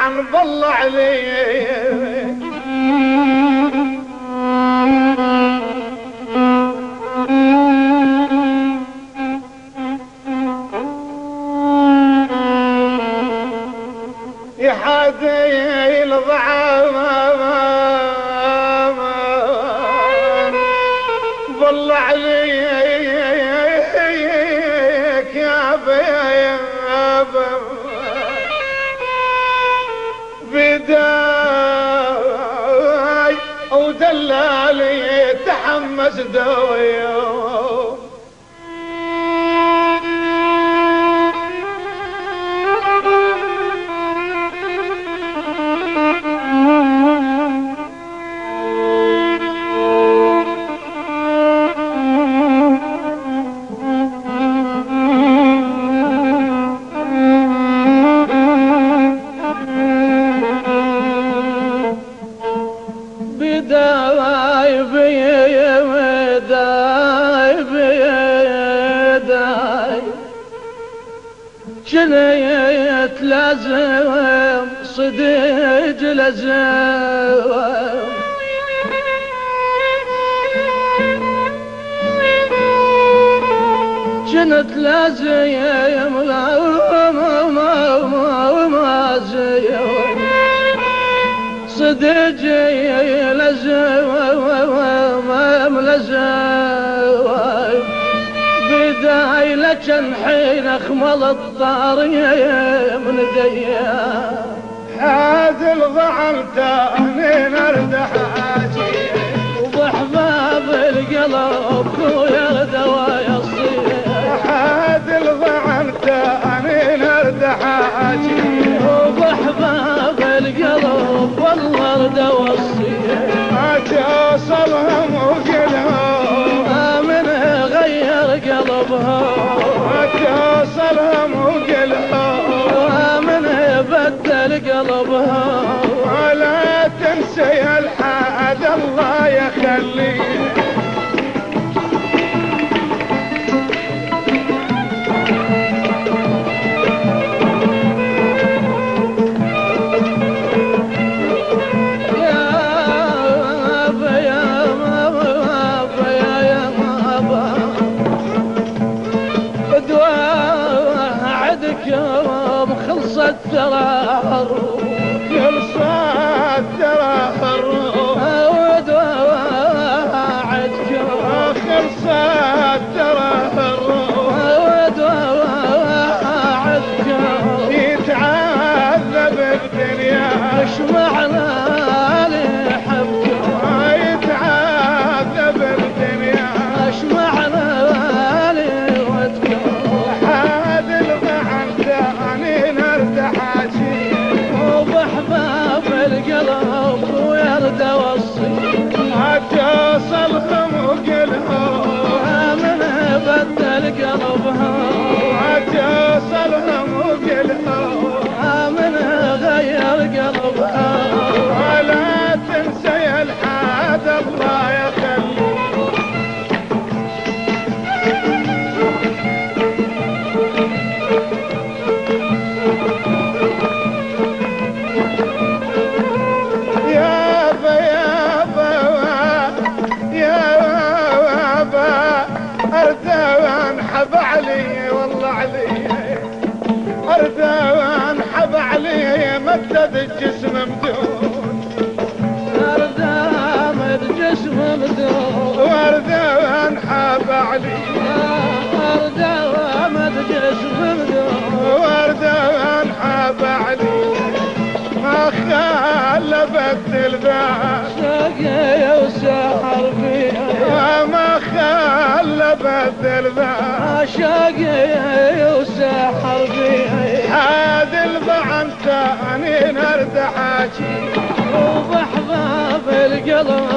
الضعن بالله عليك يحادي الضعن بالله عليك يا بيابا بداي ودلالي تحمس دويه جنيت لازم صديج لازم جنت لازم ما زيم صديج لازم بداي لجن حين اخمل الطارية من ديا حاد الضعن تاني نردح حاجي وبحباب القلب خويا دوايا الصيح حاد الضعن تاني نردح حاجي وبحباب القلب والله دوا الصيح ما توصلهم وقلهم من غير قلبها توصلهم وقلبها من بدل قلبها ولا تنسي الحاد الله يخليه خلصت ترى خلصت ترى ودواعدك خلصت ترى ودواعدك يتعذب الدنيا ايش معنى لحبك يتعذب الدنيا ايش معنى لودك حاد الضعن تاني وبحباب القلب ويرد وصي ما توصلهم وقلهم من بدل قلبها ما توصلهم وقلهم من غير قلبها ولا تنسي الحاد الله يخليك حب علي والله علي أردان حب علي مدد الجسم مدود أردان الجسم مدود وأردان حب علي أردان الجسم مدود وأردان حب علي ما خلفت الباب شقي وسحر فيها ما خلفت الباب شقي وسحر فيها حاد الضعن تاني نرد حاجي وبحباب القلب